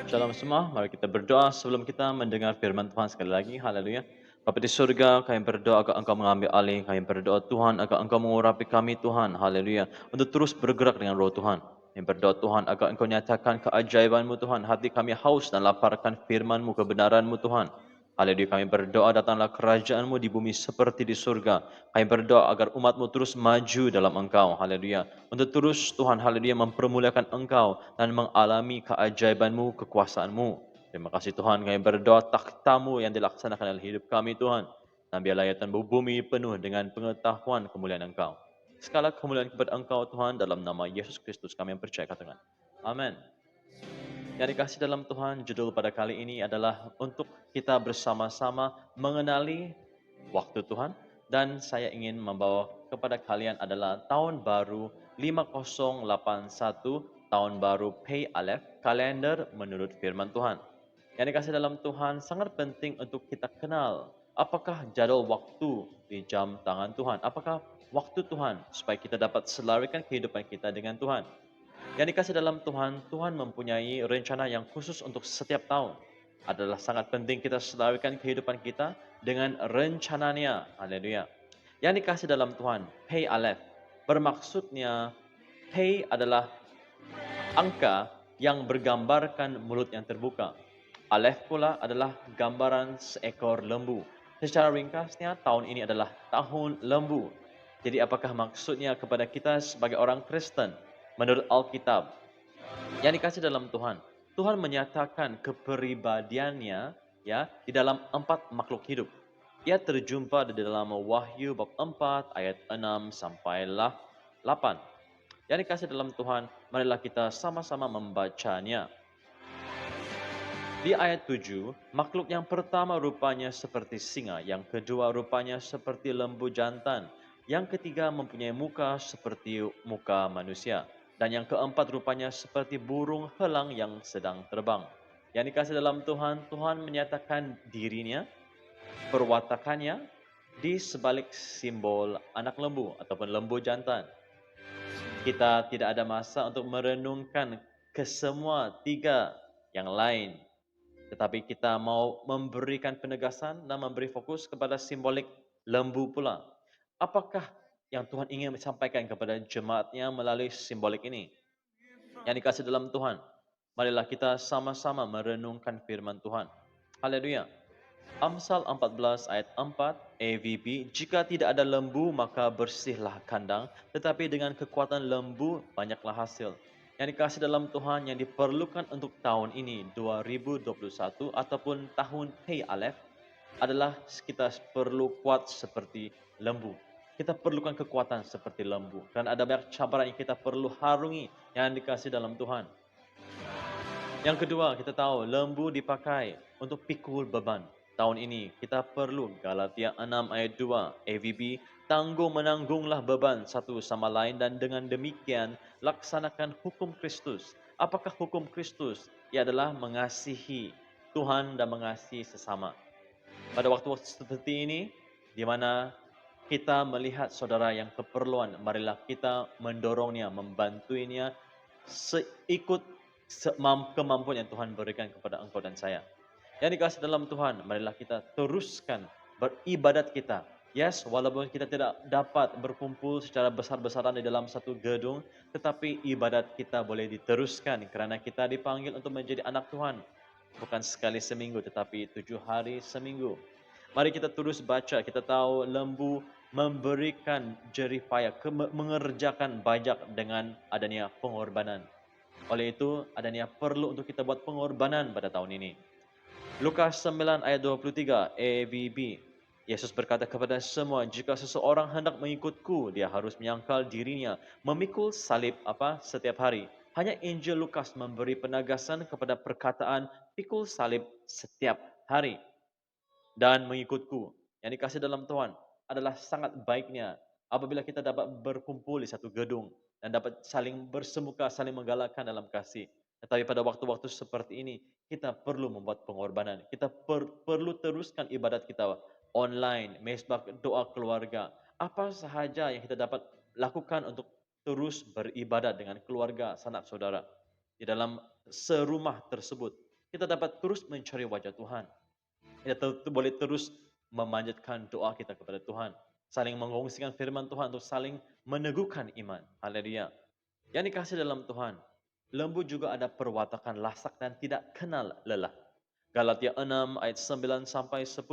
Shalom semua, mari kita berdoa sebelum kita mendengar firman Tuhan sekali lagi. Haleluya. Bapa di surga, kami berdoa agar Engkau mengambil alih. Kami berdoa Tuhan agar Engkau mengurapi kami Tuhan. Haleluya. Untuk terus bergerak dengan roh Tuhan. Kami berdoa Tuhan agar Engkau nyatakan keajaiban-Mu Tuhan. Hati kami haus dan laparkan firman-Mu, kebenaran-Mu Tuhan. Haleluya, kami berdoa datanglah kerajaan-Mu di bumi seperti di surga. Kami berdoa agar umat-Mu terus maju dalam Engkau. Haleluya. Untuk terus Tuhan, haleluya, mempermuliakan Engkau dan mengalami keajaiban-Mu, kekuasaan-Mu. Terima kasih Tuhan, kami berdoa takhta-Mu yang dilaksanakan dalam hidup kami Tuhan. Dan biarlah ya Tuhan bumi penuh dengan pengetahuan kemuliaan Engkau. Segala kemuliaan kepada Engkau Tuhan dalam nama Yesus Kristus kami yang percaya katakan. Amin. Yang dikasih dalam Tuhan, judul pada kali ini adalah untuk kita bersama-sama mengenali waktu Tuhan. Dan saya ingin membawa kepada kalian adalah tahun baru 5081, tahun baru Pei Aleph, kalender menurut firman Tuhan. Yang dikasih dalam Tuhan sangat penting untuk kita kenal apakah jadwal waktu di jam tangan Tuhan. Apakah waktu Tuhan supaya kita dapat selarikan kehidupan kita dengan Tuhan. Yang dikasih dalam Tuhan, Tuhan mempunyai rencana yang khusus untuk setiap tahun. Adalah sangat penting kita selarikan kehidupan kita dengan rencananya. Haleluya. Yang dikasih dalam Tuhan, Pei Aleph. Bermaksudnya, Pei adalah angka yang bergambarkan mulut yang terbuka. Aleph pula adalah gambaran seekor lembu. Secara ringkasnya, tahun ini adalah tahun lembu. Jadi apakah maksudnya kepada kita sebagai orang Kristen? Menurut Alkitab, yang dikasih dalam Tuhan. Tuhan menyatakan kepribadiannya ya di dalam 4 makhluk hidup. Ia terjumpa di dalam Wahyu bab 4 ayat 6 sampai 8. Yang dikasih dalam Tuhan, marilah kita sama-sama membacanya. Di ayat 7, makhluk yang pertama rupanya seperti singa, yang kedua rupanya seperti lembu jantan, yang ketiga mempunyai muka seperti muka manusia, dan yang keempat rupanya seperti burung helang yang sedang terbang. Yang dikasih dalam Tuhan, Tuhan menyatakan dirinya, perwatakannya, di sebalik simbol anak lembu ataupun lembu jantan. Kita tidak ada masa untuk merenungkan kesemua tiga yang lain. Tetapi kita mau memberikan penegasan dan memberi fokus kepada simbolik lembu pula. Apakah yang Tuhan ingin sampaikan kepada jemaatnya melalui simbolik ini? Yang dikasih dalam Tuhan, marilah kita sama-sama merenungkan firman Tuhan. Haleluya. Amsal 14 ayat 4 AVB, jika tidak ada lembu maka bersihlah kandang, tetapi dengan kekuatan lembu banyaklah hasil. Yang dikasih dalam Tuhan yang diperlukan untuk tahun ini 2021 ataupun tahun Pei Aleph adalah kita perlu kuat seperti lembu. Kita perlukan kekuatan seperti lembu. Dan ada banyak cabaran yang kita perlu harungi yang dikasih dalam Tuhan. Yang kedua, kita tahu lembu dipakai untuk pikul beban. Tahun ini kita perlu Galatia 6 ayat 2 AVB, tanggung-menanggunglah beban satu sama lain dan dengan demikian laksanakan hukum Kristus. Apakah hukum Kristus? Ia adalah mengasihi Tuhan dan mengasihi sesama. Pada waktu-waktu seperti ini, di mana kita melihat saudara yang keperluan, marilah kita mendorongnya, membantuinya, seikut kemampuan yang Tuhan berikan kepada engkau dan saya. Yang dikasih dalam Tuhan, marilah kita teruskan beribadat kita. Yes, walaupun kita tidak dapat berkumpul secara besar-besaran di dalam satu gedung, tetapi ibadat kita boleh diteruskan kerana kita dipanggil untuk menjadi anak Tuhan. Bukan sekali seminggu, tetapi 7 hari seminggu. Mari kita terus baca, kita tahu lembu memberikan jerih payah, mengerjakan bajak dengan adanya pengorbanan. Oleh itu, adanya perlu untuk kita buat pengorbanan pada tahun ini. Lukas 9 ayat 23 AVB. Yesus berkata kepada semua, jika seseorang hendak mengikutku, dia harus menyangkal dirinya, memikul salib setiap hari. Hanya Injil Lukas memberi penegasan kepada perkataan pikul salib setiap hari. Dan mengikutku, yang dikasih dalam Tuhan, adalah sangat baiknya apabila kita dapat berkumpul di satu gedung dan dapat saling bersemuka, saling menggalakkan dalam kasih. Tetapi pada waktu-waktu seperti ini, kita perlu membuat pengorbanan. Kita perlu teruskan ibadat kita online, mesbah doa keluarga. Apa sahaja yang kita dapat lakukan untuk terus beribadat dengan keluarga, sanak saudara di dalam serumah tersebut. Kita dapat terus mencari wajah Tuhan. Kita boleh terus memanjatkan doa kita kepada Tuhan. Saling mengkongsikan firman Tuhan untuk saling meneguhkan iman. Haleluya. Yang dikasih dalam Tuhan, lembu juga ada perwatakan lasak dan tidak kenal lelah. Galatia 6 ayat 9 sampai 10.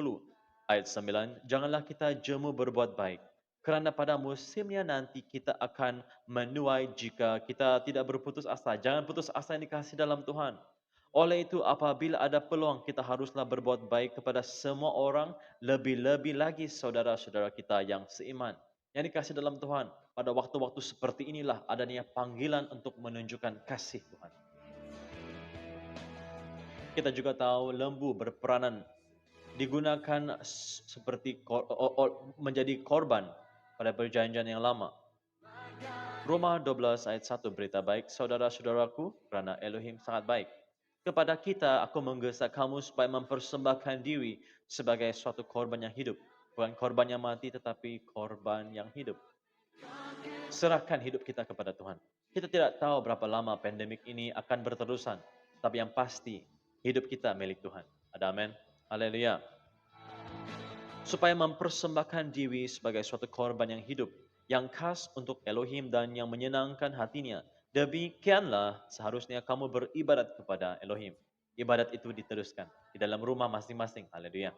Ayat 9, janganlah kita jemu berbuat baik. Kerana pada musimnya nanti kita akan menuai jika kita tidak berputus asa. Jangan putus asa yang dikasih dalam Tuhan. Oleh itu, apabila ada peluang, kita haruslah berbuat baik kepada semua orang, lebih-lebih lagi saudara-saudara kita yang seiman. Yang dikasih dalam Tuhan, pada waktu-waktu seperti inilah adanya panggilan untuk menunjukkan kasih Tuhan. Kita juga tahu lembu berperanan digunakan seperti menjadi korban pada perjanjian yang lama. Roma 12 ayat 1 berita baik, saudara-saudaraku, kerana Elohim sangat baik. Kepada kita, aku menggesa kamu supaya mempersembahkan diri sebagai suatu korban yang hidup. Bukan korban yang mati, tetapi korban yang hidup. Serahkan hidup kita kepada Tuhan. Kita tidak tahu berapa lama pandemik ini akan berterusan. Tapi yang pasti, hidup kita milik Tuhan. Ada amin? Haleluya. Supaya mempersembahkan diri sebagai suatu korban yang hidup, yang khas untuk Elohim dan yang menyenangkan hatinya. Demikianlah seharusnya kamu beribadat kepada Elohim. Ibadat itu diteruskan di dalam rumah masing-masing. Haleluya.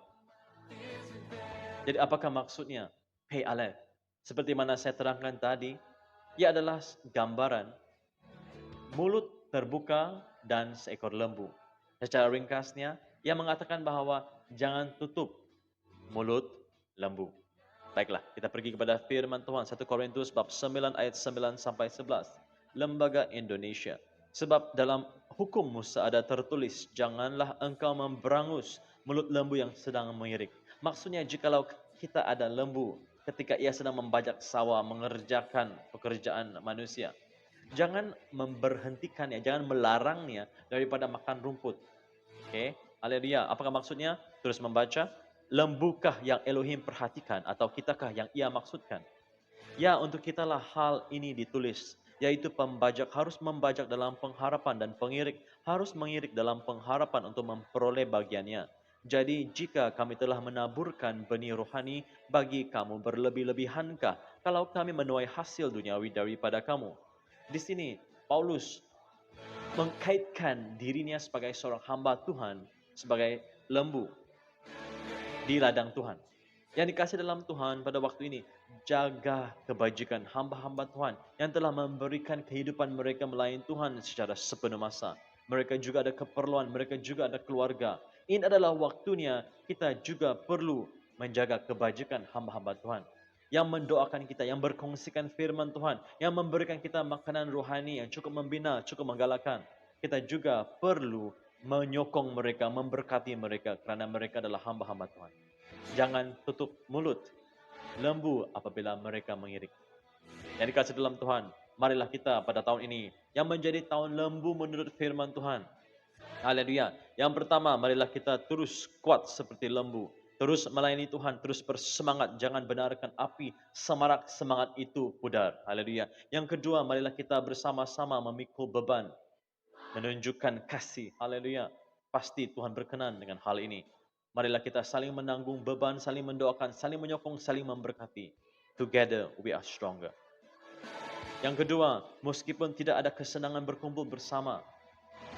Jadi apakah maksudnya? Hey Aleph. Seperti mana saya terangkan tadi, ia adalah gambaran mulut terbuka dan seekor lembu. Secara ringkasnya, ia mengatakan bahwa jangan tutup mulut lembu. Baiklah, kita pergi kepada firman Tuhan 1 Korintus bab 9 ayat 9 sampai 11. Lembaga Indonesia. Sebab dalam hukum Musa ada tertulis, janganlah engkau memberangus mulut lembu yang sedang mengirik. Maksudnya jikalau kita ada lembu ketika ia sedang membajak sawah, mengerjakan pekerjaan manusia, jangan memberhentikannya, jangan melarangnya daripada makan rumput. Oke, haleluya. Apakah maksudnya? Terus membaca. Lembukah yang Elohim perhatikan atau kitakah yang ia maksudkan? Ya, untuk kitalah hal ini ditulis, yaitu pembajak harus membajak dalam pengharapan dan pengirik harus mengirik dalam pengharapan untuk memperoleh bagiannya. Jadi jika kami telah menaburkan benih rohani bagi kamu, berlebih-lebihankah kalau kami menuai hasil duniawi daripada kamu? Di sini Paulus mengkaitkan dirinya sebagai seorang hamba Tuhan, sebagai lembu di ladang Tuhan. Yang dikasih dalam Tuhan pada waktu ini, jaga kebajikan hamba-hamba Tuhan yang telah memberikan kehidupan mereka melayani Tuhan secara sepenuh masa. Mereka juga ada keperluan, mereka juga ada keluarga. Ini adalah waktunya kita juga perlu menjaga kebajikan hamba-hamba Tuhan. Yang mendoakan kita, yang berkongsikan firman Tuhan, yang memberikan kita makanan rohani yang cukup membina, cukup menggalakkan. Kita juga perlu menyokong mereka, memberkati mereka kerana mereka adalah hamba-hamba Tuhan. Jangan tutup mulut lembu apabila mereka mengirik. Yang dikasih dalam Tuhan, marilah kita pada tahun ini yang menjadi tahun lembu menurut firman Tuhan. Haleluya. Yang pertama, marilah kita terus kuat seperti lembu. Terus melayani Tuhan, terus bersemangat. Jangan benarkan api semarak semangat itu pudar. Haleluya. Yang kedua, marilah kita bersama-sama memikul beban. Menunjukkan kasih. Haleluya. Pasti Tuhan berkenan dengan hal ini. Marilah kita saling menanggung beban, saling mendoakan, saling menyokong, saling memberkati. Together we are stronger. Yang kedua, meskipun tidak ada kesenangan berkumpul bersama,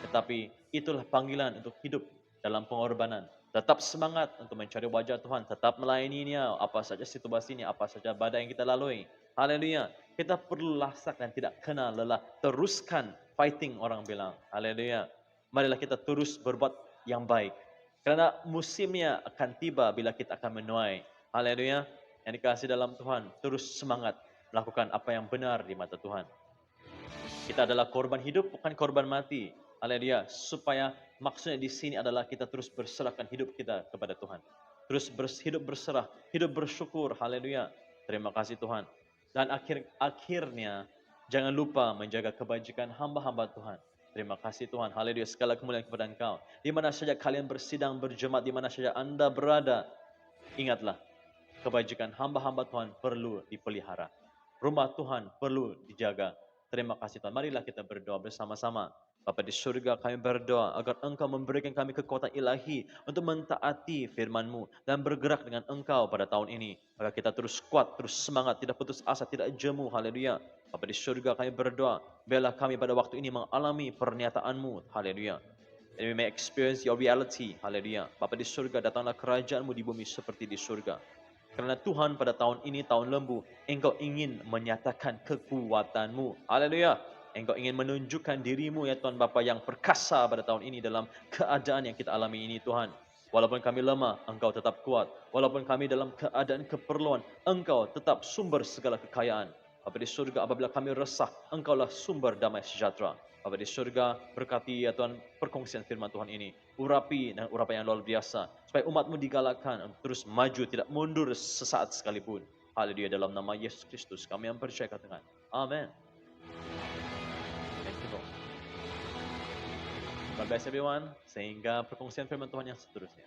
tetapi itulah panggilan untuk hidup dalam pengorbanan. Tetap semangat untuk mencari wajah Tuhan. Tetap melayaninya, apa saja situasinya, apa saja badai yang kita lalui. Haleluya. Kita perlu lasak dan tidak kenal lelah. Teruskan fighting, orang bilang. Haleluya. Marilah kita terus berbuat yang baik. Kerana musimnya akan tiba bila kita akan menuai. Haleluya. Yang dikasih dalam Tuhan, terus semangat melakukan apa yang benar di mata Tuhan. Kita adalah korban hidup, bukan korban mati. Haleluya. Supaya maksudnya di sini adalah kita terus berserahkan hidup kita kepada Tuhan. Terus hidup berserah, hidup bersyukur. Haleluya. Terima kasih Tuhan. Dan akhirnya jangan lupa menjaga kebajikan hamba-hamba Tuhan. Terima kasih Tuhan. Haleluya. Segala kemuliaan kepada Engkau. Di mana saja kalian bersidang, berjemaat, di mana saja Anda berada, ingatlah, kebajikan hamba-hamba Tuhan perlu dipelihara. Rumah Tuhan perlu dijaga. Terima kasih Tuhan. Marilah kita berdoa bersama-sama. Bapa di surga, kami berdoa agar Engkau memberikan kami kekuatan ilahi untuk mentaati firman-Mu dan bergerak dengan Engkau pada tahun ini. Agar kita terus kuat, terus semangat, tidak putus asa, tidak jemu. Haleluya. Bapa di surga, kami berdoa, biarlah kami pada waktu ini mengalami pernyataan-Mu. Haleluya. And we may experience your reality. Haleluya. Bapa di surga, datanglah kerajaan-Mu di bumi seperti di surga. Karena Tuhan pada tahun ini, tahun lembu, Engkau ingin menyatakan kekuatan-Mu. Haleluya. Engkau ingin menunjukkan diri-Mu ya Tuhan Bapa yang perkasa pada tahun ini dalam keadaan yang kita alami ini Tuhan. Walaupun kami lemah, Engkau tetap kuat. Walaupun kami dalam keadaan keperluan, Engkau tetap sumber segala kekayaan. Bapa di surga, apabila kami resah, Engkaulah sumber damai sejahtera. Bapa di surga, berkati ya Tuhan perkongsian firman Tuhan ini. Urapi dan urapan yang luar biasa. Supaya umat-Mu digalakkan untuk terus maju, tidak mundur sesaat sekalipun. Haleluya, dalam nama Yesus Kristus kami yang percaya Tuhan. Amin. Thank you Lord. God bless everyone. Sehingga perkongsian firman Tuhan yang seterusnya.